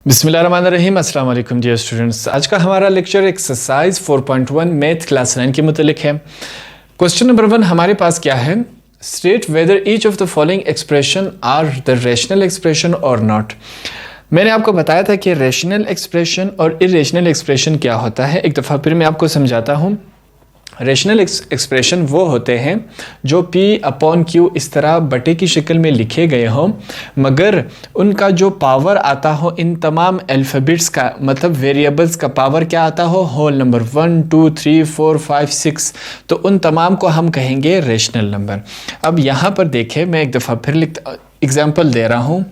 बिस्मिल्लाहिर्रहमानिर्रहीम, अस्सलाम वालेकुम डियर स्टूडेंट्स। आज का हमारा लेक्चर एक्सरसाइज 4.1 मैथ क्लास 9 के मुतालिक है। क्वेश्चन नंबर 1 हमारे पास क्या है? State whether each of the following expression are the rational expression और नॉट। मैंने आपको बताया था कि रेशनल एक्सप्रेशन और इरेशनल एक्सप्रेशन क्या होता है। एक दफ़ा फिर मैं आपको समझाता हूँ। रेशनल एक्सप्रेशन वो होते हैं जो P अपॉन Q इस तरह बटे की शक्ल में लिखे गए हों, मगर उनका जो पावर आता हो इन तमाम अल्फ़ाबेट्स का, मतलब वेरिएबल्स का पावर क्या आता हो, होल नंबर 1 2 3 4 5 6, तो उन तमाम को हम कहेंगे रेशनल नंबर। अब यहाँ पर देखें, मैं एक दफ़ा फिर एग्जांपल दे रहा हूँ।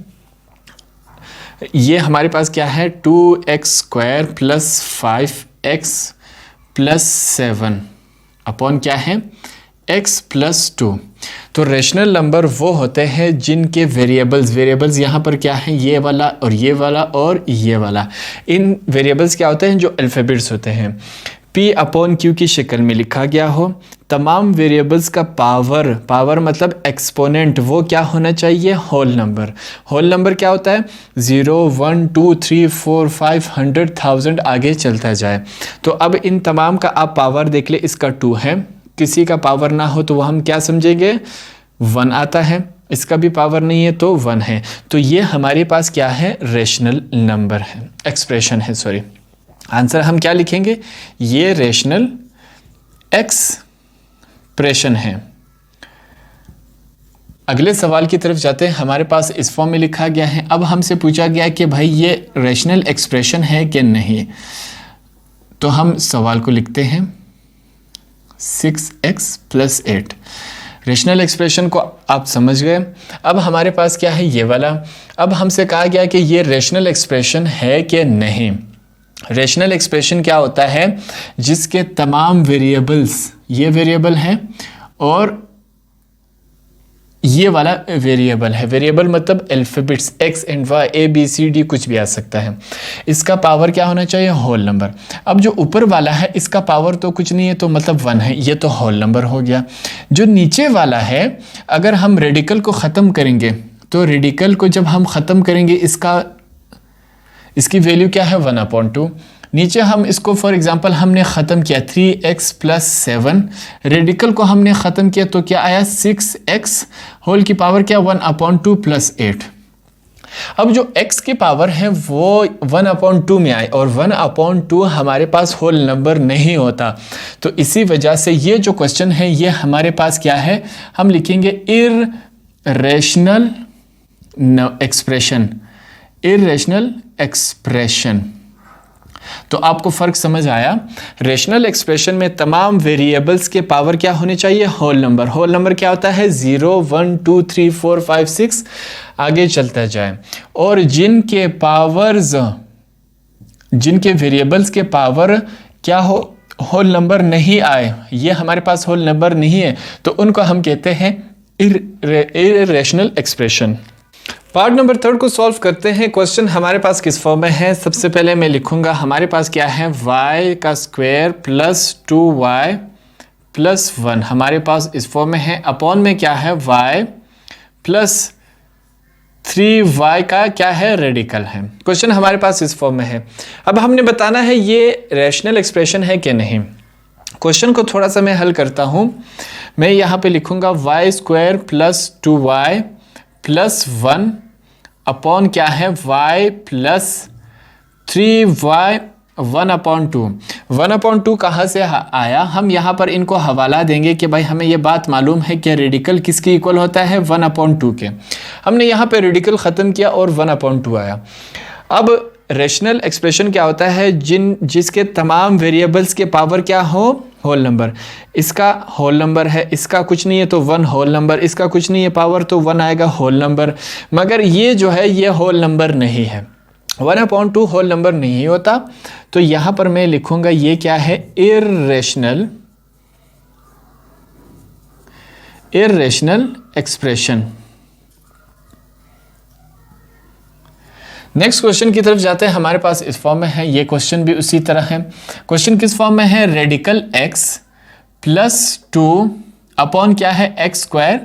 ये हमारे पास क्या है, 2x² plus 5x plus 7 upon क्या है, x प्लस 2। तो रेशनल नंबर वो होते हैं जिनके वेरिएबल्स यहाँ पर क्या है, ये वाला और ये वाला और ये वाला। इन वेरिएबल्स क्या होते हैं, जो अल्फ़ाबेट्स होते हैं। P अपॉन Q की शक्ल में लिखा गया हो। तमाम वेरिएबल्स का पावर मतलब एक्सपोनेंट वो क्या होना चाहिए, होल नंबर। होल नंबर क्या होता है, 0 1 2 3 4 5 100 1000 आगे चलता जाए। तो अब इन तमाम का आप पावर देख ले, इसका 2 है, किसी का पावर ना हो तो वह हम क्या समझेंगे, 1 आता है। इसका भी पावर नहीं है तो 1 है। तो ये हमारे पास क्या है, रेशनल नंबर है, एक्सप्रेशन है, सॉरी। आंसर हम क्या लिखेंगे, ये रेशनल एक्सप्रेशन है। अगले सवाल की तरफ जाते हैं। हमारे पास इस फॉर्म में लिखा गया है। अब हमसे पूछा गया कि भाई ये रेशनल एक्सप्रेशन है कि नहीं। तो हम सवाल को लिखते हैं 6x प्लस 8। रेशनल एक्सप्रेशन को आप समझ गए। अब हमारे पास क्या है, ये वाला। अब हमसे कहा गया कि ये रेशनल एक्सप्रेशन है कि नहीं। रेशनल एक्सप्रेशन क्या होता है, जिसके तमाम वेरिएबल्स, ये वेरिएबल है और ये वाला वेरिएबल है। वेरिएबल मतलब alphabets x and y, a b c d कुछ भी आ सकता है। इसका पावर क्या होना चाहिए, होल नंबर। अब जो ऊपर वाला है इसका पावर तो कुछ नहीं है, तो मतलब 1 है, ये तो होल नंबर हो गया। जो नीचे वाला है, अगर हम रेडिकल को ख़त्म करेंगे तो रेडिकल को जब हम ख़त्म करेंगे इसकी वैल्यू क्या है, 1/2। नीचे हम इसको फॉर एग्जांपल हमने ख़त्म किया 3x प्लस 7, रेडिकल को हमने ख़त्म किया तो क्या आया, 6x होल की पावर क्या, 1/2 प्लस 8। अब जो x की पावर है वो 1/2 में आए और 1/2 हमारे पास होल नंबर नहीं होता। तो इसी वजह से ये जो क्वेश्चन है ये हमारे पास क्या है, हम लिखेंगे इर्रेशनल एक्सप्रेशन। Irrational expression. तो आपको फ़र्क समझ आया। रेशनल एक्सप्रेशन में तमाम वेरिएबल्स के पावर क्या होने चाहिए, होल नंबर। होल नंबर क्या होता है, 0 1 2 3 4 5 6 आगे चलता जाए। और जिनके वेरिएबल्स के पावर क्या हो, होल नंबर नहीं आए, ये हमारे पास होल नंबर नहीं है, तो उनको हम कहते हैं इर्रेशनल एक्सप्रेशन। पार्ट नंबर 3 को सॉल्व करते हैं। क्वेश्चन हमारे पास किस फॉर्म में है, सबसे पहले मैं लिखूंगा हमारे पास क्या है, y का स्क्वायर प्लस 2y प्लस 1 हमारे पास इस फॉर्म में है। अपॉन में क्या है, y प्लस 3y का क्या है, रेडिकल है। क्वेश्चन हमारे पास इस फॉर्म में है। अब हमने बताना है ये रेशनल एक्सप्रेशन है कि नहीं। क्वेश्चन को थोड़ा सा मैं हल करता हूं। मैं यहाँ पे लिखूंगा y² plus 2y plus 1 upon क्या है, y प्लस 3y 1/2। 1/2 कहाँ से आया, हम यहाँ पर इनको हवाला देंगे कि भाई हमें ये बात मालूम है कि रेडिकल किसके इक्वल होता है, 1/2 के। हमने यहाँ पे रेडिकल ख़त्म किया और 1/2 आया। अब रेशनल एक्सप्रेशन क्या होता है, जिसके तमाम वेरिएबल्स के पावर क्या हो, होल नंबर। इसका होल नंबर है, इसका कुछ नहीं है तो 1 होल नंबर, इसका कुछ नहीं है पावर तो 1 आएगा होल नंबर। मगर ये जो है ये होल नंबर नहीं है, 1/2 होल नंबर नहीं होता। तो यहाँ पर मैं लिखूंगा ये क्या है, इर्रेशनल एक्सप्रेशन। नेक्स्ट क्वेश्चन की तरफ जाते हैं। हमारे पास इस फॉर्म में है, ये क्वेश्चन भी उसी तरह है। क्वेश्चन किस फॉर्म में है, रेडिकल x प्लस 2 अपॉन क्या है, x²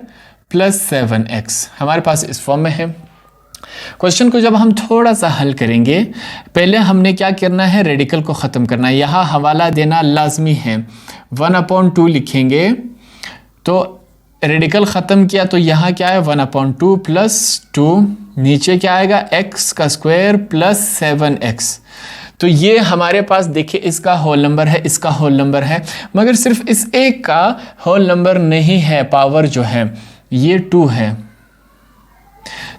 प्लस 7x हमारे पास इस फॉर्म में है। क्वेश्चन को जब हम थोड़ा सा हल करेंगे, पहले हमने क्या करना है, रेडिकल को ख़त्म करना है। यहाँ हवाला देना लाजमी है, 1/2 लिखेंगे तो रेडिकल ख़त्म किया तो यहाँ क्या है 1/2 प्लस 2, नीचे क्या आएगा x का स्क्वायर प्लस 7x। तो ये हमारे पास देखिए इसका होल नंबर है, इसका होल नंबर है, मगर सिर्फ इस एक का होल नंबर नहीं है, पावर जो है ये 2 है।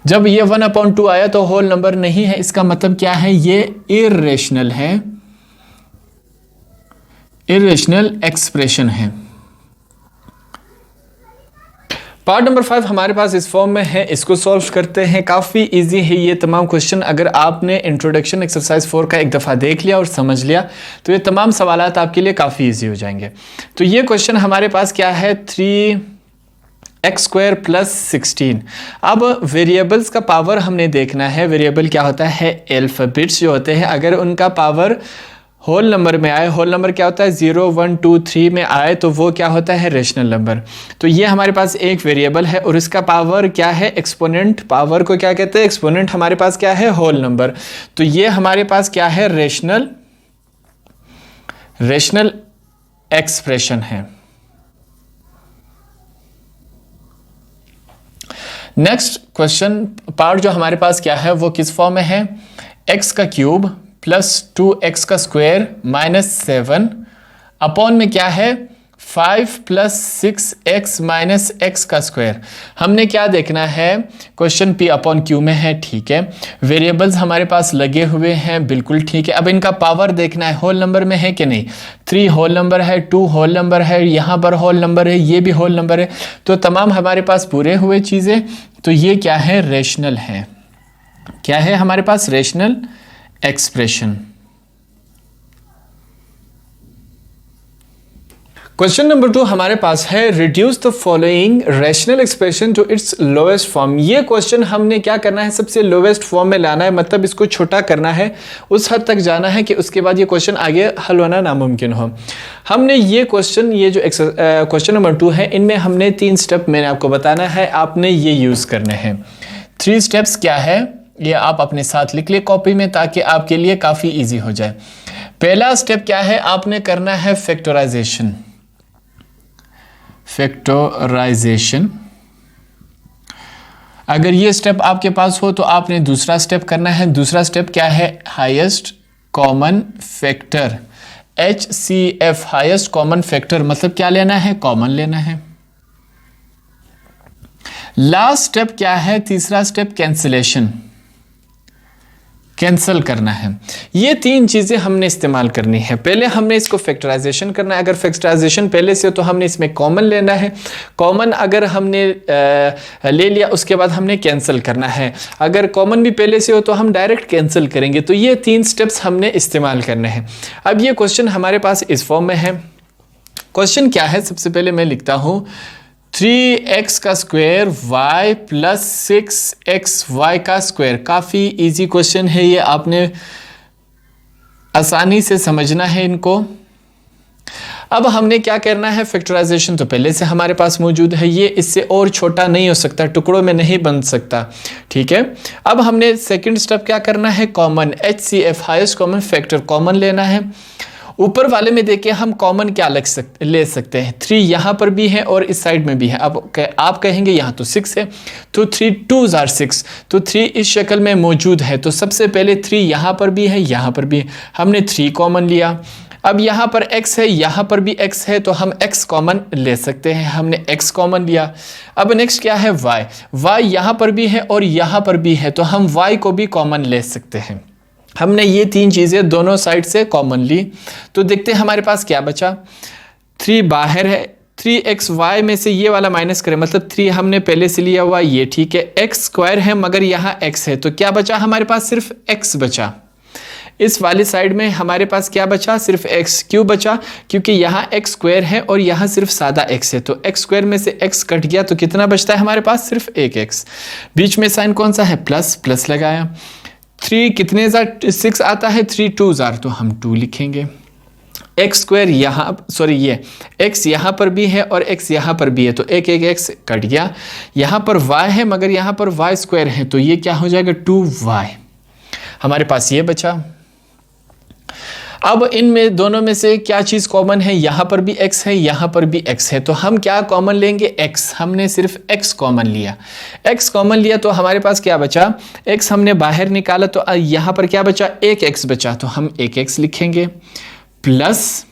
जब ये 1/2 आया तो होल नंबर नहीं है, इसका मतलब क्या है, ये इर्रेशनल है, इर्रेशनल एक्सप्रेशन है। पार्ट नंबर 5 हमारे पास इस फॉर्म में है, इसको सॉल्व करते हैं। काफ़ी इजी है ये तमाम क्वेश्चन। अगर आपने इंट्रोडक्शन एक्सरसाइज 4 का एक दफ़ा देख लिया और समझ लिया तो ये तमाम सवालात आपके लिए काफ़ी इजी हो जाएंगे। तो ये क्वेश्चन हमारे पास क्या है, 3x² प्लस 16। अब वेरिएबल्स का पावर हमने देखना है। वेरिएबल क्या होता है, अल्फ़ाबेट्स जो होते हैं, अगर उनका पावर होल नंबर में आए, होल नंबर क्या होता है 0 1 2 3 में आए तो वो क्या होता है, रेशनल नंबर। तो ये हमारे पास एक वेरिएबल है और इसका पावर क्या है, एक्सपोनेंट। पावर को क्या कहते हैं, एक्सपोनेंट। हमारे पास क्या है, होल नंबर। तो ये हमारे पास क्या है, रेशनल एक्सप्रेशन है। नेक्स्ट क्वेश्चन पार्ट जो हमारे पास क्या है, वो किस फॉर्म में है, x का क्यूब प्लस 2x का स्क्वायर माइनस 7 अपॉन में क्या है 5 प्लस 6x माइनस x का स्क्वायर। हमने क्या देखना है, क्वेश्चन p अपॉन q में है, ठीक है। वेरिएबल्स हमारे पास लगे हुए हैं, बिल्कुल ठीक है। अब इनका पावर देखना है, होल नंबर में है कि नहीं। 3 होल नंबर है, 2 होल नंबर है, यहाँ पर होल नंबर है, ये भी होल नंबर है, तो तमाम हमारे पास पूरे हुए चीज़ें। तो ये क्या है, रेशनल है। क्या है हमारे पास, रेशनल एक्सप्रेशन। क्वेश्चन नंबर 2 हमारे पास है, reduce the following rational expression to its lowest form. ये क्वेश्चन हमने क्या करना है, सबसे लोएस्ट फॉर्म में लाना है, मतलब इसको छोटा करना है, उस हद तक जाना है कि उसके बाद ये क्वेश्चन आगे हल होना नामुमकिन हो। हमने ये क्वेश्चन, ये जो क्वेश्चन नंबर 2 है, इनमें हमने 3 स्टेप मैंने आपको बताना है, आपने ये यूज़ करने हैं। 3 स्टेप्स क्या है, ये आप अपने साथ लिख ले कॉपी में, ताकि आपके लिए काफ़ी इजी हो जाए। पहला स्टेप क्या है, आपने करना है फैक्टराइजेशन। अगर ये स्टेप आपके पास हो तो आपने दूसरा स्टेप करना है। दूसरा स्टेप क्या है, highest common factor, HCF, highest common factor, मतलब क्या लेना है, कॉमन लेना है। लास्ट स्टेप क्या है, तीसरा स्टेप कैंसिलेशन, कैंसिल करना है। ये 3 चीज़ें हमने इस्तेमाल करनी है। पहले हमने इसको फैक्टराइजेशन करना है। अगर फैक्टराइजेशन पहले से हो तो हमने इसमें कॉमन लेना है। कॉमन अगर हमने ले लिया, उसके बाद हमने कैंसिल करना है। अगर कॉमन भी पहले से हो तो हम डायरेक्ट कैंसिल करेंगे। तो ये 3 स्टेप्स हमने इस्तेमाल करने हैं। अब ये क्वेश्चन हमारे पास इस फॉर्म में है। क्वेश्चन क्या है, सबसे पहले मैं लिखता हूँ 3x का स्क्वायर y प्लस 6xy का स्क्वायर। काफ़ी इजी क्वेश्चन है ये, आपने आसानी से समझना है इनको। अब हमने क्या करना है, फैक्टराइजेशन तो पहले से हमारे पास मौजूद है, ये इससे और छोटा नहीं हो सकता, टुकड़ों में नहीं बन सकता, ठीक है। अब हमने सेकंड स्टेप क्या करना है, common, HCF, highest common factor, common लेना है। ऊपर वाले में देखिए हम कॉमन क्या ले सकते हैं, 3 यहाँ पर भी है और इस साइड में भी है। अब आप कहेंगे यहाँ तो 6 है, तो 3 2s are 6, तो 3 इस शक्ल में मौजूद है। तो सबसे पहले 3 यहाँ पर भी है, यहाँ पर भी है, हमने 3 कॉमन लिया। अब यहाँ पर x है, यहाँ पर भी x है, तो हम x कॉमन ले सकते हैं, हमने x कॉमन लिया। अब नेक्स्ट क्या है, y यहाँ पर भी है और यहाँ पर भी है, तो हम y को भी कॉमन ले सकते हैं। हमने ये 3 चीज़ें दोनों साइड से कॉमन ली। तो देखते हैं हमारे पास क्या बचा, 3 बाहर है, 3xy में से ये वाला माइनस करें, मतलब 3 हमने पहले से लिया हुआ, ये ठीक है। x स्क्वायर है मगर यहाँ x है, तो क्या बचा हमारे पास, सिर्फ x बचा। इस वाली साइड में हमारे पास क्या बचा, सिर्फ x। क्यों बचा, क्योंकि यहाँ x स्क्वायर है और यहाँ सिर्फ सादा x है, तो x स्क्वायर में से x कट गया, तो कितना बचता है हमारे पास, सिर्फ एक x। बीच में साइन कौन सा है, प्लस, प्लस लगाया। 3 कितने 6 आता है, 3 2s are, तो हम 2 लिखेंगे। एक्स स्क्वायर यहाँ, सॉरी ये एक्स यहाँ पर भी है और एक्स यहाँ पर भी है, तो एक एक एक्स कट गया। यहाँ पर वाई है मगर यहाँ पर वाई स्क्वायर है, तो ये क्या हो जाएगा 2y। हमारे पास ये बचा। अब इनमें दोनों में से क्या चीज़ कॉमन है, यहाँ पर भी x है, यहाँ पर भी x है, तो हम क्या कॉमन लेंगे, x। हमने सिर्फ x कॉमन लिया, x कॉमन लिया तो हमारे पास क्या बचा, x हमने बाहर निकाला तो यहाँ पर क्या बचा, एक x बचा, तो हम एक x लिखेंगे प्लस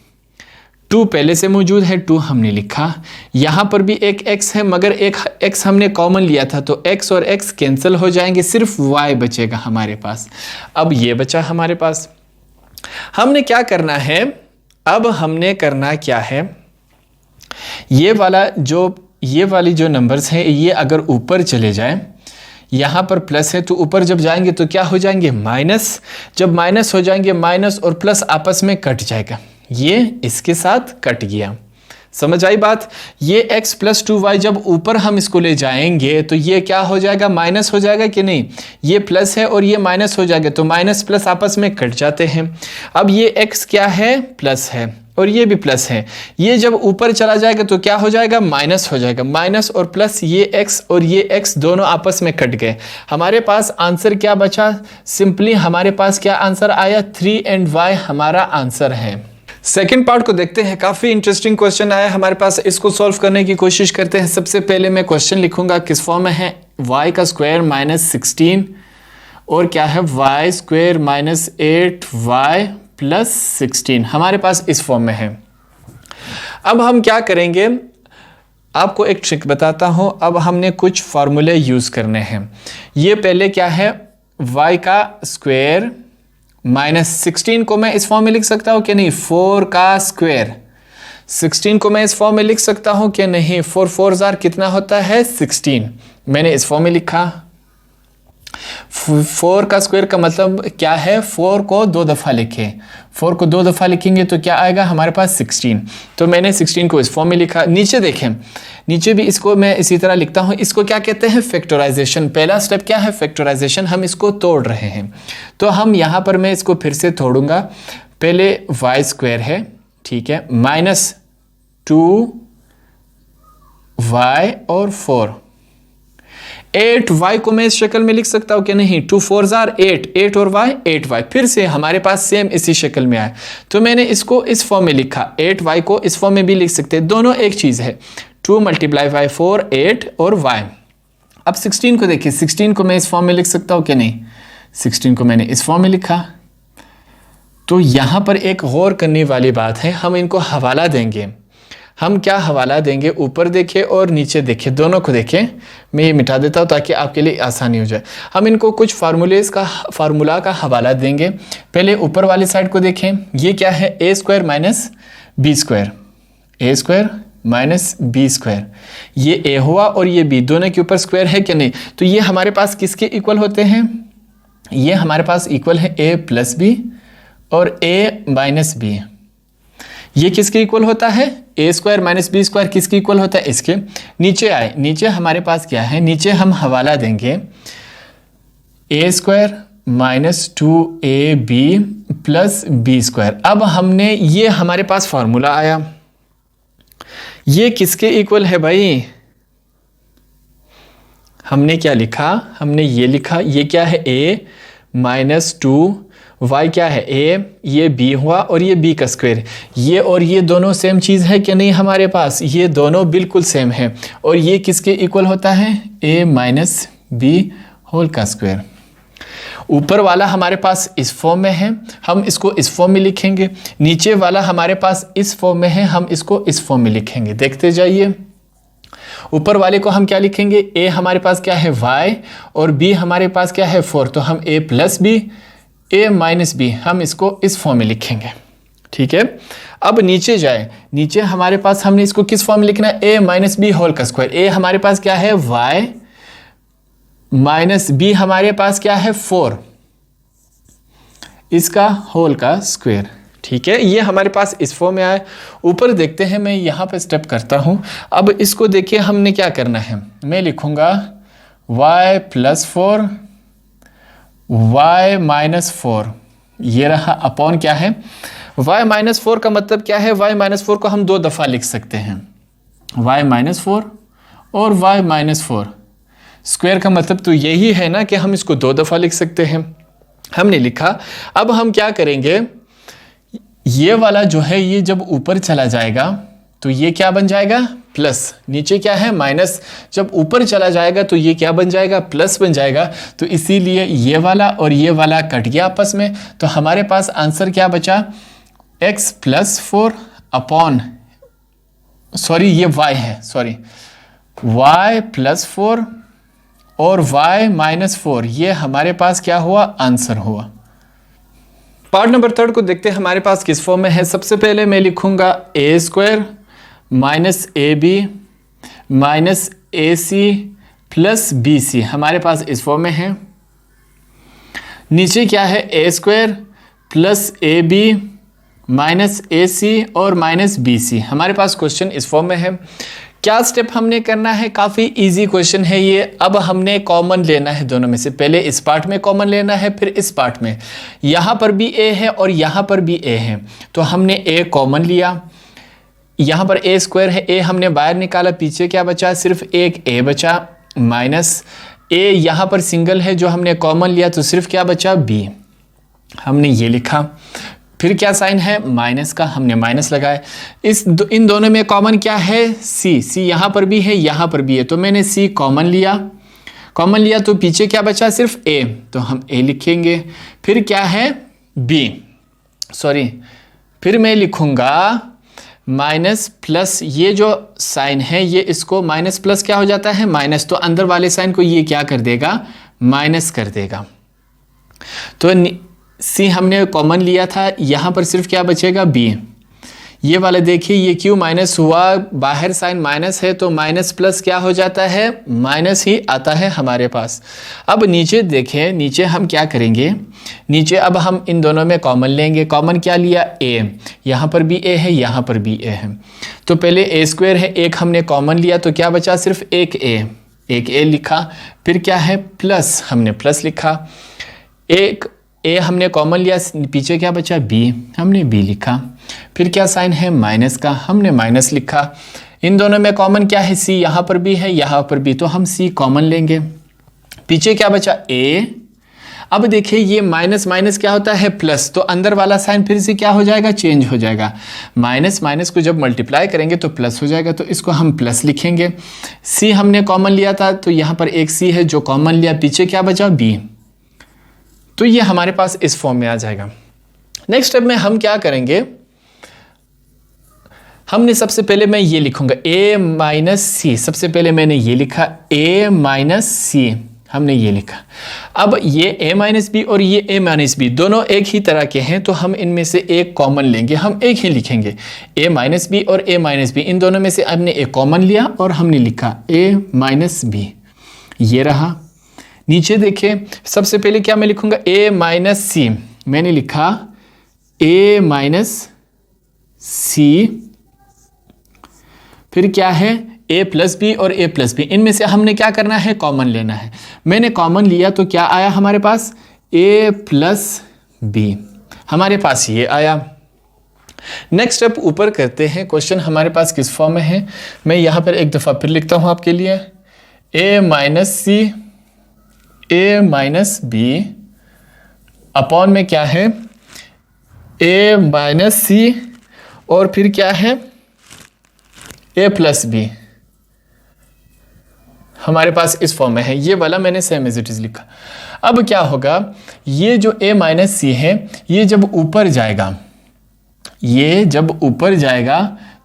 2 पहले से मौजूद है, 2 हमने लिखा। यहाँ पर भी एक x है मगर एक x हमने कॉमन लिया था, तो x और x कैंसिल हो जाएंगे, सिर्फ y बचेगा हमारे पास। अब ये बचा हमारे पास। हमने क्या करना है, अब हमने करना क्या है, ये वाली जो नंबर्स हैं ये अगर ऊपर चले जाए, यहाँ पर प्लस है तो ऊपर जब जाएंगे तो क्या हो जाएंगे, माइनस। जब माइनस हो जाएंगे, माइनस और प्लस आपस में कट जाएगा, ये इसके साथ कट गया। समझ आई बात। ये x प्लस 2y जब ऊपर हम इसको ले जाएंगे तो ये क्या हो जाएगा, माइनस हो जाएगा कि नहीं, ये प्लस है और ये माइनस हो जाएगा, तो माइनस प्लस आपस में कट जाते हैं। अब ये x क्या है, प्लस है और ये भी प्लस है, ये जब ऊपर चला जाएगा तो क्या हो जाएगा, माइनस हो जाएगा। माइनस और प्लस, ये x और ये x दोनों आपस में कट गए। हमारे पास आंसर क्या बचा, सिंपली हमारे पास क्या आंसर आया, 3 and y हमारा आंसर है। सेकेंड पार्ट को देखते हैं, काफ़ी इंटरेस्टिंग क्वेश्चन आया हमारे पास, इसको सॉल्व करने की कोशिश करते हैं। सबसे पहले मैं क्वेश्चन लिखूंगा, किस फॉर्म में है, y का स्क्वायर माइनस 16 और क्या है, y square minus 8y plus 16, हमारे पास इस फॉर्म में है। अब हम क्या करेंगे, आपको एक ट्रिक बताता हूं। अब हमने कुछ फार्मूले यूज़ करने हैं। ये पहले क्या है, y का स्क्वायर माइनस 16 को मैं इस फॉर्म में लिख सकता हूं कि नहीं, 4 का स्क्वायर, 16 को मैं इस फॉर्म में लिख सकता हूं कि नहीं, 4 4 कितना होता है, 16, मैंने इस फॉर्म में लिखा। 4 का स्क्वायर का मतलब क्या है, 4 को 2 दफ़ा लिखें, 4 को 2 दफ़ा लिखेंगे तो क्या आएगा हमारे पास 16, तो मैंने 16 को इस फॉर्म में लिखा। नीचे देखें, नीचे भी इसको मैं इसी तरह लिखता हूँ। इसको क्या कहते हैं, फैक्टराइजेशन। पहला स्टेप क्या है, फैक्टराइजेशन, हम इसको तोड़ रहे हैं। तो हम यहाँ पर मैं इसको फिर से तोड़ूंगा। पहले y स्क्वायर है, ठीक है, माइनस 2y और 4, 8y को मैं इस शक्ल में लिख सकता हूं कि नहीं, 2 4 8, 8 और y 8y, फिर से हमारे पास सेम इसी शक्ल में आया, तो मैंने इसको इस फॉर्म में लिखा। 8y को इस फॉर्म में भी लिख सकते हैं, दोनों एक चीज़ है। 2 मल्टीप्लाई बाई 4, 8 और y। अब 16 को देखिए, 16 को मैं इस फॉर्म में लिख सकता हूं कि नहीं, 16 को मैंने इस फॉर्म में लिखा। तो यहाँ पर एक गौर करने वाली बात है, हम इनको हवाला देंगे। हम क्या हवाला देंगे, ऊपर देखें और नीचे देखें, दोनों को देखें। मैं ये मिटा देता हूँ ताकि आपके लिए आसानी हो जाए। हम इनको कुछ फार्मूला का हवाला देंगे। पहले ऊपर वाली साइड को देखें, ये क्या है, a square minus b square, a square minus b square, ये a हुआ और ये b, दोनों के ऊपर स्क्वायर है कि नहीं, तो ये हमारे पास किसके इक्वल होते हैं, ये हमारे पास इक्वल है a प्लस बी और a माइनस बी। ये किसके इक्वल होता है, a square minus b square किसके इक्वल होता है, इसके। नीचे आए, नीचे हमारे पास क्या है, नीचे हम हवाला देंगे a square minus 2ab plus b square. अब हमने, ये हमारे पास फार्मूला आया, ये किसके इक्वल है भाई, हमने क्या लिखा, हमने ये लिखा, ये क्या है, a माइनस 2, y क्या है, a, ये b हुआ और ये b का स्क्वायर। ये और ये दोनों सेम चीज़ है कि नहीं, हमारे पास ये दोनों बिल्कुल सेम है। और ये किसके इक्वल होता है, a माइनस बी होल का स्क्वायर। ऊपर वाला हमारे पास इस फॉर्म में है, हम इसको इस फॉर्म में लिखेंगे। नीचे वाला हमारे पास इस फॉर्म में है, हम इसको इस फॉर्म में लिखेंगे। देखते जाइए, ऊपर वाले को हम क्या लिखेंगे, a हमारे पास क्या है y और b हमारे पास क्या है 4, तो हम a plus b, a minus b, हम इसको इस फॉर्म में लिखेंगे। ठीक है, अब नीचे जाए, नीचे हमारे पास हमने इसको किस फॉर्म में लिखना है, a माइनस बी होल का स्क्वायर। a हमारे पास क्या है y माइनस बी हमारे पास क्या है 4, इसका होल का स्क्वायर। ठीक है, ये हमारे पास इस फॉर्म में आया। ऊपर देखते हैं, मैं यहाँ पे स्टेप करता हूँ। अब इसको देखिए, हमने क्या करना है, मैं लिखूंगा y प्लस 4 y माइनस 4, ये रहा अपॉन क्या है y माइनस 4 का मतलब क्या है? y माइनस 4 को हम 2 दफ़ा लिख सकते हैं, y माइनस 4 और y माइनस 4 स्क्वायर का मतलब तो यही है ना कि हम इसको 2 दफ़ा लिख सकते हैं। हमने लिखा। अब हम क्या करेंगे, ये वाला जो है ये जब ऊपर चला जाएगा तो ये क्या बन जाएगा? प्लस। नीचे क्या है? माइनस। जब ऊपर चला जाएगा तो ये क्या बन जाएगा? प्लस बन जाएगा। तो इसीलिए ये वाला और ये वाला कट गया आपस में। तो हमारे पास आंसर क्या बचा? x प्लस 4 अपॉन, सॉरी ये y है, सॉरी y प्लस 4 और y माइनस 4, ये हमारे पास क्या हुआ? आंसर हुआ। पार्ट नंबर 3 को देखते हैं हमारे पास किस फॉर्म में है। सबसे पहले मैं लिखूंगा a square minus a b minus a c plus b c, हमारे पास इस फॉर्म में है। नीचे क्या है? A square plus a b minus a c और माइनस बी सी, हमारे पास क्वेश्चन इस फॉर्म में है। क्या स्टेप हमने करना है? काफ़ी इजी क्वेश्चन है ये। अब हमने कॉमन लेना है दोनों में से, पहले इस पार्ट में कॉमन लेना है, फिर इस पार्ट में। यहाँ पर भी ए है और यहाँ पर भी ए है, तो हमने ए कॉमन लिया। यहाँ पर ए स्क्वायर है, ए हमने बाहर निकाला, पीछे क्या बचा? सिर्फ एक ए बचा, माइनस ए यहाँ पर सिंगल है जो हमने कॉमन लिया, तो सिर्फ क्या बचा? बी, हमने ये लिखा। फिर क्या साइन है? माइनस का, हमने माइनस लगाया। इन दोनों में कॉमन क्या है? सी, सी यहाँ पर भी है यहाँ पर भी है, तो मैंने सी कॉमन लिया। कॉमन लिया तो पीछे क्या बचा? सिर्फ ए, तो हम ए लिखेंगे। फिर क्या है? बी, सॉरी फिर मैं लिखूंगा माइनस प्लस, ये जो साइन है ये इसको माइनस प्लस क्या हो जाता है? माइनस, तो अंदर वाले साइन को ये क्या कर देगा? माइनस कर देगा। तो सी हमने कॉमन लिया था, यहाँ पर सिर्फ क्या बचेगा? बी। ये वाला देखिए ये क्यों माइनस हुआ? बाहर साइन माइनस है तो माइनस प्लस क्या हो जाता है? माइनस ही आता है हमारे पास। अब नीचे देखें, नीचे हम क्या करेंगे? नीचे अब हम इन दोनों में कॉमन लेंगे। कॉमन क्या लिया? ए, यहाँ पर भी ए है यहाँ पर भी ए है, तो पहले ए स्क्वायर है, एक हमने कॉमन लिया तो क्या बचा? सिर्फ एक ए लिखा। फिर क्या है? प्लस, हमने प्लस लिखा। एक ए हमने कॉमन लिया, पीछे क्या बचा? बी, हमने बी लिखा। फिर क्या साइन है? माइनस का, हमने माइनस लिखा। इन दोनों में कॉमन क्या है? सी, यहाँ पर भी है यहाँ पर भी, तो हम सी कॉमन लेंगे। पीछे क्या बचा? ए। अब देखिए ये माइनस माइनस क्या होता है? प्लस, तो अंदर वाला साइन फिर से क्या हो जाएगा? चेंज हो जाएगा। माइनस माइनस को जब मल्टीप्लाई करेंगे तो प्लस हो जाएगा, तो इसको हम प्लस लिखेंगे। सी हमने कॉमन लिया था तो यहाँ पर एक सी है जो कॉमन लिया, पीछे क्या बचा? बी, तो ये हमारे पास इस फॉर्म में आ जाएगा। नेक्स्ट स्टेप में हम क्या करेंगे? हमने सबसे पहले मैं ये लिखूंगा a माइनस सी, सबसे पहले मैंने ये लिखा a माइनस सी, हमने ये लिखा। अब ये a माइनस बी और ये a माइनस बी दोनों एक ही तरह के हैं, तो हम इनमें से एक कॉमन लेंगे, हम एक ही लिखेंगे। a माइनस बी और a माइनस बी, इन दोनों में से हमने एक कॉमन लिया और हमने लिखा a माइनस बी, ये रहा। नीचे देखिए, सबसे पहले क्या मैं लिखूंगा? a माइनस सी, मैंने लिखा a माइनस सी। फिर क्या है? a प्लस बी और a प्लस बी, इनमें से हमने क्या करना है? कॉमन लेना है। मैंने कॉमन लिया तो क्या आया हमारे पास? a प्लस बी, हमारे पास ये आया। नेक्स्ट स्टेप ऊपर करते हैं। क्वेश्चन हमारे पास किस फॉर्म में है? मैं यहाँ पर एक दफ़ा फिर लिखता हूँ आपके लिए। a minus c a minus b upon में क्या है? a माइनस सी और फिर क्या है? a प्लस बी, हमारे पास इस फॉर्म में है। ये वाला मैंने सेम एज इट इज लिखा। अब क्या होगा? ये जो a माइनस सी है ये जब ऊपर जाएगा, ये जब ऊपर जाएगा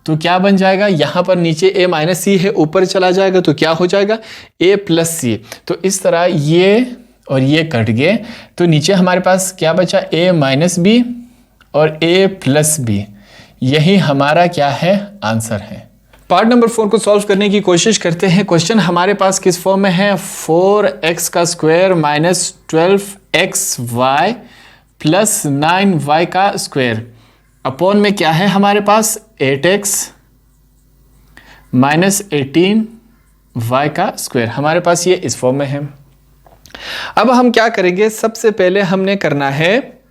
तो क्या बन जाएगा? यहाँ पर नीचे a माइनस सी है, ऊपर चला जाएगा तो क्या हो जाएगा? a प्लस सी। तो इस तरह ये और ये कट गए, तो नीचे हमारे पास क्या बचा? a माइनस बी और a प्लस बी, यही हमारा क्या है? आंसर है। पार्ट नंबर 4 को सॉल्व करने की कोशिश करते हैं। क्वेश्चन हमारे पास किस फॉर्म में है? 4x का square minus 12xy plus 9y का स्क्वायर अपॉन में क्या है हमारे पास? 8x माइनस 18y का स्क्वायर, हमारे पास ये इस फॉर्म में है। अब हम क्या करेंगे? सबसे पहले हमने करना है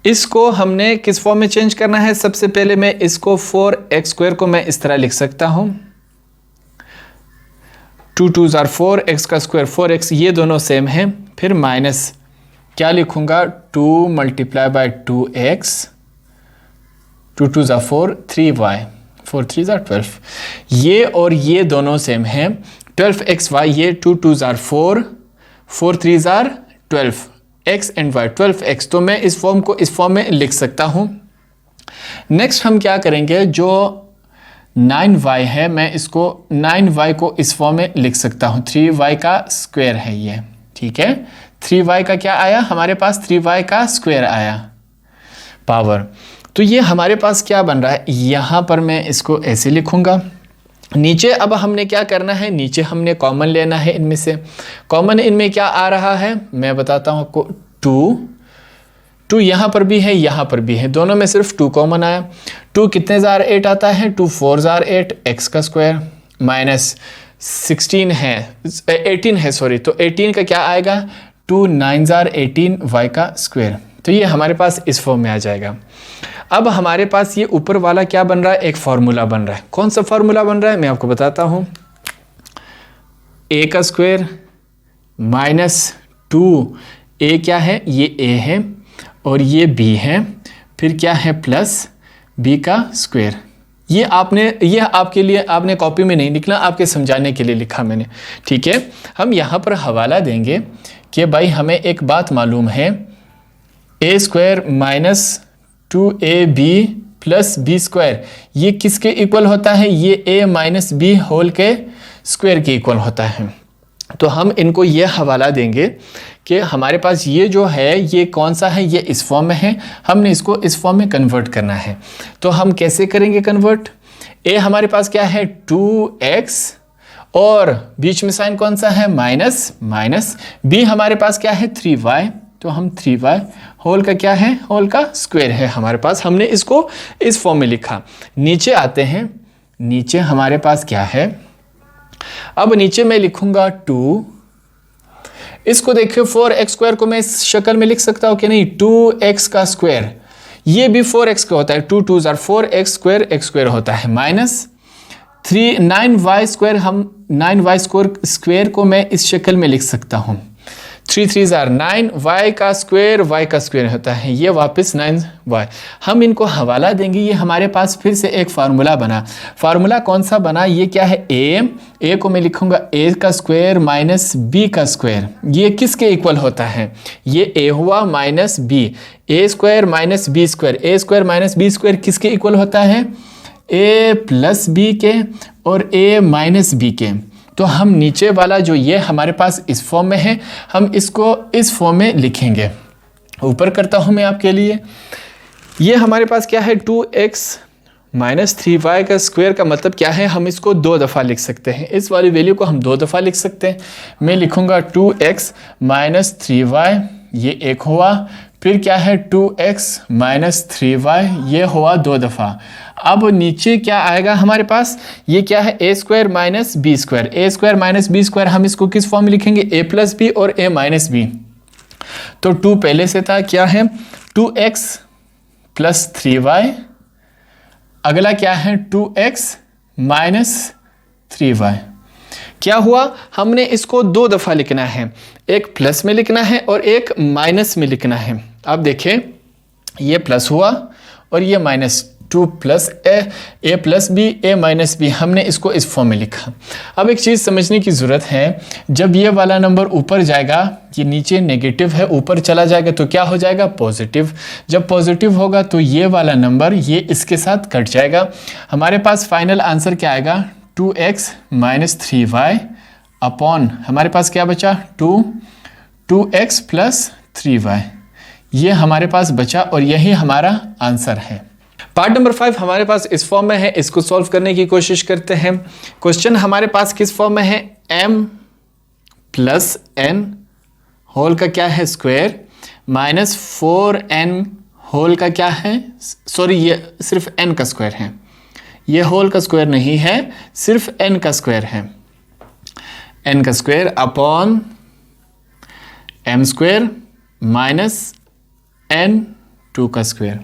इसको हमने किस फॉर्म में चेंज करना है? सबसे पहले मैं इसको 4x² को मैं इस तरह लिख सकता हूं, 2 2s are 4, x का स्क्वायर 4x, ये दोनों सेम हैं। फिर माइनस क्या लिखूंगा? 2 × 2x, 2 2s are 4, 3y, 4 3s are 12, ये और ये दोनों सेम हैं। 12xy, ये 2 2s are 4, 4 3s are 12, x and y 12x, तो मैं इस फॉर्म को इस फॉर्म में लिख सकता हूं। नेक्स्ट हम क्या करेंगे? जो 9y है, मैं इसको 9y को इस फॉर्म में लिख सकता हूं, 3y का स्क्वायर है ये, ठीक है। 3y का क्या आया हमारे पास? 3y का स्क्वायर आया पावर। तो ये हमारे पास क्या बन रहा है? यहाँ पर मैं इसको ऐसे लिखूंगा। नीचे अब हमने क्या करना है? नीचे हमने कॉमन लेना है इनमें से। कॉमन इनमें क्या आ रहा है मैं बताता हूँ आपको, 2 यहाँ पर भी है, यहाँ पर भी है, दोनों में सिर्फ 2 कॉमन आया। 2 कितने जार 8 आता है? 2 4 जार 8, x का स्क्वायर, माइनस 16 है 18 है सॉरी, तो 18 का क्या आएगा? 2 9 जार 18, y का स्क्वायर। तो ये हमारे पास इस फॉर्म में आ जाएगा। अब हमारे पास ये ऊपर वाला क्या बन रहा है? एक फार्मूला बन रहा है। कौन सा फार्मूला बन रहा है मैं आपको बताता हूं। a का स्क्वायर माइनस 2a क्या है? ये a है और ये b है, फिर क्या है? प्लस b का स्क्वायर। ये आपके लिए आपने कॉपी में नहीं लिखना, आपके समझाने के लिए लिखा मैंने, ठीक है। हम यहाँ पर हवाला देंगे कि भाई हमें एक बात मालूम है, a square minus 2ab plus b square, ये किसके इक्वल होता है? ये a माइनस b होल के स्क्वायर के इक्वल होता है। तो हम इनको ये हवाला देंगे कि हमारे पास ये जो है ये कौन सा है? ये इस फॉर्म में है, हमने इसको इस फॉर्म में कन्वर्ट करना है। तो हम कैसे करेंगे कन्वर्ट? a हमारे पास क्या है? 2x और बीच में साइन कौन सा है? माइनस। b हमारे पास क्या है? 3y, तो हम 3y होल का क्या है? होल का स्क्वायर है हमारे पास। हमने इसको इस फॉर्म में लिखा। नीचे आते हैं, नीचे हमारे पास क्या है? अब नीचे मैं लिखूंगा 2, इसको देखिए 4x² को मैं इस शक्ल में लिख सकता हूं कि नहीं? 2x का स्क्वायर, ये भी 4x का होता है, 2 2s are 4, x स्क्वायर होता है, माइनस 9y², हम 9y स्क्वायर को मैं इस शक्ल में लिख सकता हूं, 3 3s are 9, y का स्क्वायर होता है, ये वापस 9y। हम इनको हवाला देंगे, ये हमारे पास फिर से एक फार्मूला बना। फार्मूला कौन सा बना? ये क्या है? a को मैं लिखूंगा a का स्क्वायर माइनस b का स्क्वायर, ये किसके इक्वल होता है? ये a हुआ minus b, a square minus b square, a square minus b square किसके इक्वल होता है? a प्लस b के और a माइनस b के। तो हम नीचे वाला जो ये हमारे पास इस फॉर्म में है, हम इसको इस फॉर्म में लिखेंगे। ऊपर करता हूं मैं आपके लिए। ये हमारे पास क्या है? 2x माइनस 3y का स्क्वायर का मतलब क्या है? हम इसको 2 दफ़ा लिख सकते हैं, इस वाली वैल्यू को हम 2 दफ़ा लिख सकते हैं। मैं लिखूंगा 2x माइनस 3y, ये एक हुआ, फिर क्या है? 2x माइनस 3y, ये हुआ 2 दफ़ा। अब नीचे क्या आएगा हमारे पास? ये क्या है? a square minus b square, a square minus b square, हम इसको किस फॉर्म में लिखेंगे? a प्लस b और a माइनस b। तो 2 पहले से था, क्या है? 2x प्लस 3y, अगला क्या है? 2x minus 3y। क्या हुआ? हमने इसको 2 दफ़ा लिखना है, एक प्लस में लिखना है और एक माइनस में लिखना है। अब देखें, ये प्लस हुआ और ये minus, 2 plus a plus b, a minus b, हमने इसको इस फॉर्म में लिखा। अब एक चीज़ समझने की ज़रूरत है, जब ये वाला नंबर ऊपर जाएगा, ये नीचे नेगेटिव है, ऊपर चला जाएगा तो क्या हो जाएगा? पॉजिटिव। जब पॉजिटिव होगा तो ये वाला नंबर ये इसके साथ कट जाएगा। हमारे पास फाइनल आंसर क्या आएगा? 2x माइनस 3y अपॉन, हमारे पास क्या बचा? 2x प्लस 3y, ये हमारे पास बचा और यही हमारा आंसर है। पार्ट नंबर 5 हमारे पास इस फॉर्म में है, इसको सॉल्व करने की कोशिश करते हैं। क्वेश्चन हमारे पास किस फॉर्म में है? m प्लस n होल का क्या है? स्क्वायर माइनस 4n होल का क्या है? सॉरी, ये सिर्फ n का स्क्वायर है, ये होल का स्क्वायर नहीं है, सिर्फ n का स्क्वायर है, n का square upon m square minus n 2 का स्क्वायर।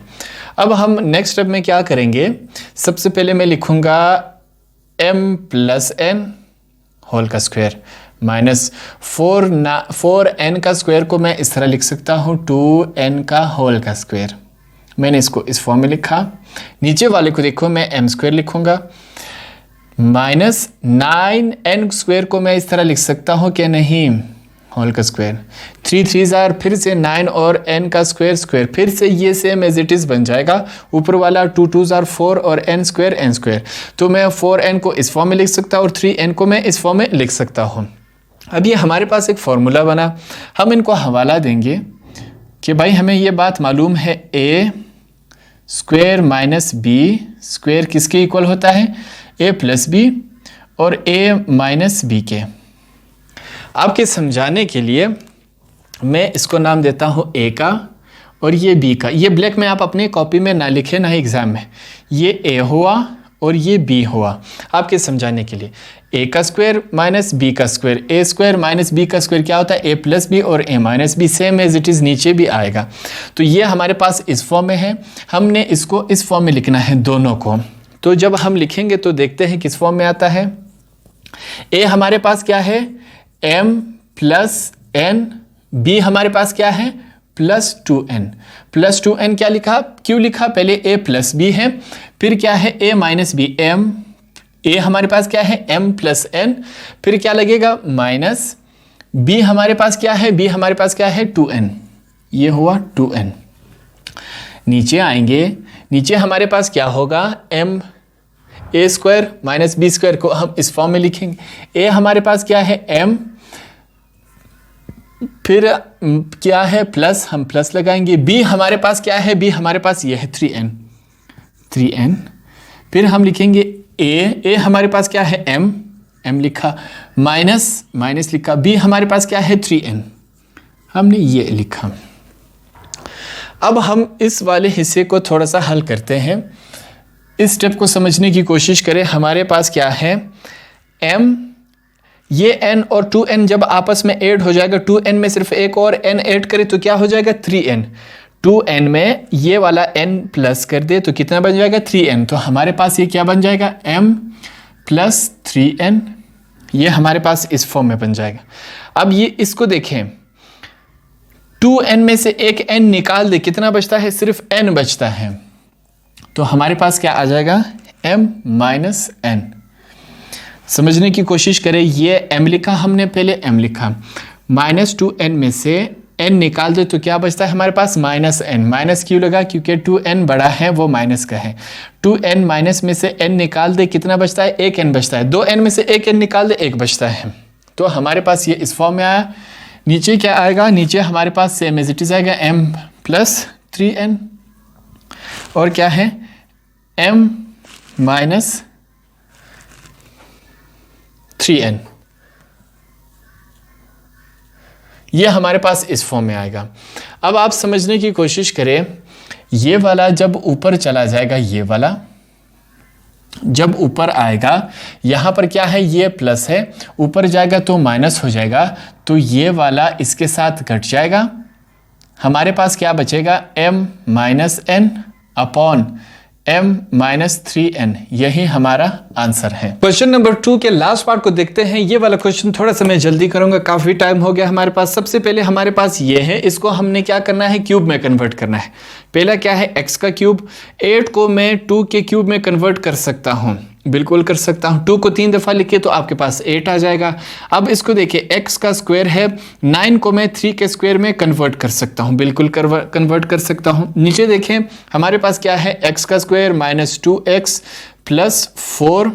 अब हम नेक्स्ट स्टेप में क्या करेंगे, सबसे पहले मैं लिखूंगा m प्लस n होल का स्क्वायर माइनस 4n का स्क्वायर को मैं इस तरह लिख सकता हूँ 2n का होल का स्क्वायर। मैंने इसको इस फॉर्म में लिखा। नीचे वाले को देखो मैं m स्क्वायर लिखूंगा माइनस 9n स्क्वायर को मैं इस तरह लिख सकता हूँ कि नहीं, होल का स्क्वायर। 3 3 जार फिर से 9 और n का स्क्वायर स्क्वायर, फिर से ये सेम एज इट इज़ बन जाएगा। ऊपर वाला 2 2 जार 4 और n स्क्वायर। तो मैं 4n को इस फॉर्म में लिख सकता हूँ और 3n को मैं इस फॉर्म में लिख सकता हूँ। अब ये हमारे पास एक फॉर्मूला बना, हम इनको हवाला देंगे कि भाई हमें ये बात मालूम है a square minus b square किसके इक्वल होता है, a प्लस बी और a माइनस बी के। आपके समझाने के लिए मैं इसको नाम देता हूँ a का और ये b का। ये ब्लैक में आप अपनी कॉपी में ना लिखे ना एग्जाम में, ये a हुआ और ये b हुआ। आपके समझाने के लिए a का स्क्वायर माइनस b का square, a square minus b का स्क्वायर क्या होता है, a प्लस बी और a minus b, same as it is नीचे भी आएगा। तो ये हमारे पास इस फॉर्म में है, हमने इसको इस फॉर्म में लिखना है दोनों को। तो जब हम लिखेंगे तो देखते हैं किस फॉर्म में आता है। a हमारे पास क्या है m प्लस n, b हमारे पास क्या है प्लस 2n। प्लस 2n क्या लिखा, क्यों लिखा, पहले a प्लस बी है, फिर क्या है a minus b, m a हमारे पास क्या है m प्लस n, फिर क्या लगेगा माइनस b हमारे पास क्या है, b हमारे पास क्या है 2n, ये हुआ 2n। नीचे आएंगे, नीचे हमारे पास क्या होगा m a square minus b square को हम इस फॉर्म में लिखेंगे। a हमारे पास क्या है m, फिर क्या है प्लस, हम प्लस लगाएंगे। b हमारे पास क्या है, b हमारे पास ये है 3n। फिर हम लिखेंगे a हमारे पास क्या है m लिखा, माइनस लिखा, b हमारे पास क्या है 3n, हमने ये लिखा। अब हम इस वाले हिस्से को थोड़ा सा हल करते हैं, इस स्टेप को समझने की कोशिश करें। हमारे पास क्या है m, ये n और 2n जब आपस में ऐड हो जाएगा, 2n में सिर्फ एक और n ऐड करें तो क्या हो जाएगा 3n। 2n में ये वाला n प्लस कर दे तो कितना बन जाएगा 3n। तो हमारे पास ये क्या बन जाएगा m प्लस 3n, ये हमारे पास इस फॉर्म में बन जाएगा। अब ये इसको देखें, 2n में से एक n निकाल दे, कितना बचता है, सिर्फ n बचता है। तो हमारे पास क्या आ जाएगा m माइनस n। समझने की कोशिश करें, ये m लिखा हमने, पहले m लिखा, माइनस 2n में से n निकाल दे तो क्या बचता है हमारे पास माइनस n। माइनस क्यों लगा, क्योंकि 2n बड़ा है वो माइनस का है। 2n माइनस में से n निकाल दे, कितना बचता है, एक n बचता है। 2n में से एक n निकाल दे, एक बचता है। तो हमारे पास ये इस फॉर्म में आया। नीचे क्या आएगा, नीचे हमारे पास सेम एज इट इज आएगा m प्लस 3n और क्या है m माइनस 3n, ये हमारे पास इस फॉर्म में आएगा। अब आप समझने की कोशिश करें, ये वाला जब ऊपर चला जाएगा, ये वाला जब ऊपर आएगा, यहाँ पर क्या है, ये प्लस है, ऊपर जाएगा तो माइनस हो जाएगा, तो ये वाला इसके साथ घट जाएगा। हमारे पास क्या बचेगा m minus n upon m minus 3n, यही हमारा आंसर है। क्वेश्चन नंबर 2 के लास्ट पार्ट को देखते हैं। ये वाला क्वेश्चन थोड़ा सा मैं जल्दी करूंगा, काफी टाइम हो गया हमारे पास। सबसे पहले हमारे पास ये है, इसको हमने क्या करना है, क्यूब में कन्वर्ट करना है। पहला क्या है x का क्यूब, 8 को मैं 2 के क्यूब में कन्वर्ट कर सकता हूँ, बिल्कुल कर सकता हूँ। 2 को 3 दफ़ा लिखे तो आपके पास 8 आ जाएगा। अब इसको देखिए, x का स्क्वायर है, 9 को मैं 3 के स्क्वायर में कन्वर्ट कर सकता हूँ, बिल्कुल कन्वर्ट कर सकता हूँ। नीचे देखें हमारे पास क्या है, x का स्क्वायर माइनस 2x प्लस 4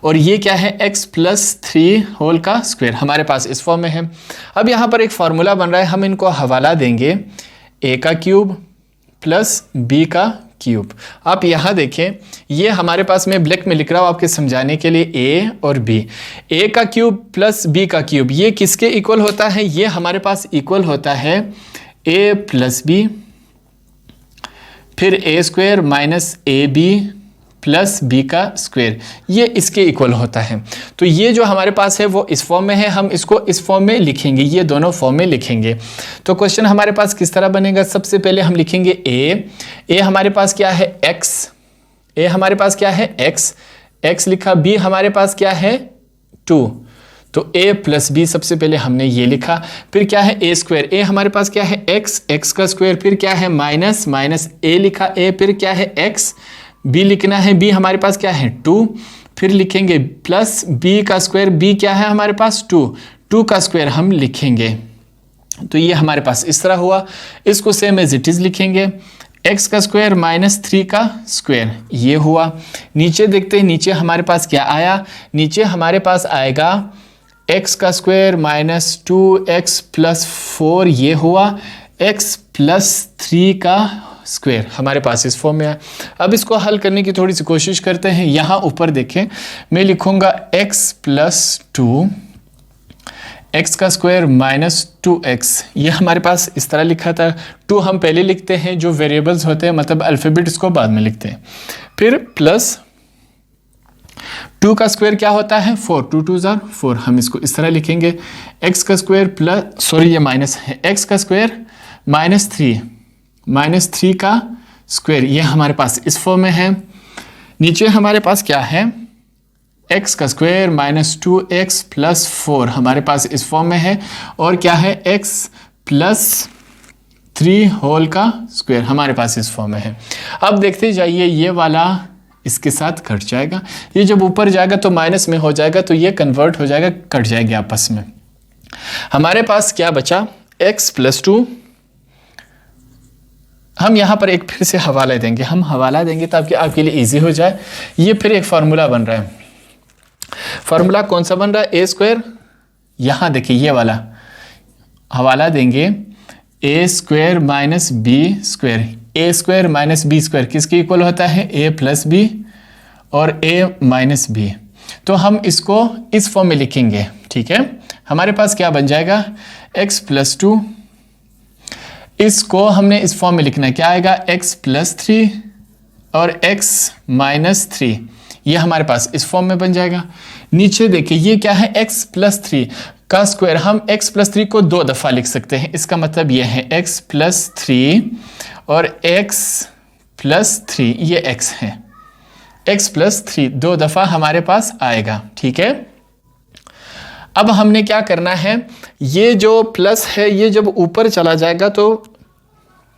और ये क्या है x प्लस 3 होल का स्क्वायर, हमारे पास इस फॉर्म में है। अब यहाँ पर एक फार्मूला बन रहा है, हम इनको हवाला देंगे a का क्यूब प्लस b का क्यूब। आप यहाँ देखें, ये हमारे पास मैं ब्लैक में लिख रहा हूँ आपके समझाने के लिए, a और b। a का क्यूब प्लस b का क्यूब, ये किसके इक्वल होता है, ये हमारे पास इक्वल होता है a प्लस b, फिर a square minus ab plus b का स्क्वायर, ये इसके इक्वल होता है। तो ये जो हमारे पास है वो इस फॉर्म में है, हम इसको इस फॉर्म में लिखेंगे, ये दोनों फॉर्म में लिखेंगे। तो क्वेश्चन हमारे पास किस तरह बनेगा, सबसे पहले हम लिखेंगे ए हमारे पास क्या है एक्स, ए हमारे पास क्या है एक्स लिखा, बी हमारे पास क्या है 2, तो a प्लस बी सबसे पहले हमने ये लिखा। फिर क्या है ए स्क्वायर, ए हमारे पास क्या है एक्स का स्क्वायर, फिर क्या है माइनस ए लिखा ए, फिर क्या है एक्स, बी लिखना है, बी हमारे पास क्या है 2, फिर लिखेंगे प्लस बी का स्क्वायर, बी क्या है हमारे पास 2 का स्क्वायर हम लिखेंगे। तो ये हमारे पास इस तरह हुआ। इसको सेम एज इट इज लिखेंगे, x का स्क्वायर माइनस 3 का स्क्वायर, ये हुआ। नीचे देखते हैं, नीचे हमारे पास क्या आया, नीचे हमारे पास आएगा x का स्क्वायर माइनस 2x प्लस 4, ये हुआ, x प्लस 3 का स्क्वायर हमारे पास इस फॉर्म में है। अब इसको हल करने की थोड़ी सी कोशिश करते हैं। यहाँ ऊपर देखें, मैं लिखूंगा x प्लस 2, x का स्क्वायर माइनस 2x, ये हमारे पास इस तरह लिखा था। 2 हम पहले लिखते हैं, जो वेरिएबल्स होते हैं मतलब अल्फ़ाबेट, इसको बाद में लिखते हैं। फिर प्लस 2 का स्क्वायर क्या होता है 4, 2 2 ज़ार 4, हम इसको इस तरह लिखेंगे। x का स्क्वायर प्लस, सॉरी ये माइनस है, x का स्क्वायर माइनस 3 का स्क्वायर, ये हमारे पास इस फॉर्म में है। नीचे हमारे पास क्या है x का स्क्वायर माइनस 2x प्लस 4 हमारे पास इस फॉर्म में है, और क्या है x प्लस 3 होल का स्क्वायर हमारे पास इस फॉर्म में है। अब देखते जाइए, ये वाला इसके साथ कट जाएगा, ये जब ऊपर जाएगा तो माइनस में हो जाएगा, तो ये कन्वर्ट हो जाएगा, कट जाएगी आपस में। हमारे पास क्या बचा x प्लस 2, हम यहाँ पर एक फिर से हवाला देंगे, हम हवाला देंगे ताकि आपके लिए इजी हो जाए। ये फिर एक फार्मूला बन रहा है, फार्मूला कौन सा बन रहा है, ए स्क्वायर, यहाँ देखिए ये वाला हवाला देंगे, ए स्क्वायर माइनस बी स्क्वायर, ए स्क्वायर माइनस बी स्क्वायर किसके इक्वल होता है, ए प्लस बी और ए माइनस बी। तो हम इसको इस फॉर्म में लिखेंगे, ठीक है। हमारे पास क्या बन जाएगा x प्लस 2, इसको हमने इस फॉर्म में लिखना है, क्या आएगा x प्लस 3 और x माइनस 3, ये हमारे पास इस फॉर्म में बन जाएगा। नीचे देखिए ये क्या है x प्लस 3 का स्क्वायर, हम x प्लस 3 को 2 दफ़ा लिख सकते हैं, इसका मतलब ये है x प्लस 3 और x प्लस 3, ये x है, x प्लस 3 2 दफ़ा हमारे पास आएगा, ठीक है। अब हमने क्या करना है, ये जो प्लस है ये जब ऊपर चला जाएगा तो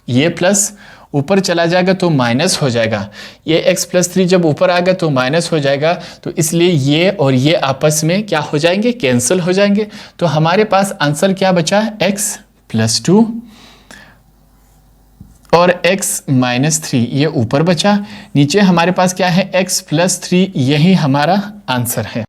ये प्लस ऊपर चला जाएगा तो माइनस हो जाएगा, ये x प्लस 3 जब ऊपर आएगा तो माइनस हो जाएगा, तो इसलिए ये और ये आपस में क्या हो जाएंगे, कैंसिल हो जाएंगे। तो हमारे पास आंसर क्या बचा, x प्लस 2 और x माइनस 3, ये ऊपर बचा। नीचे हमारे पास क्या है x प्लस 3, यही हमारा आंसर है।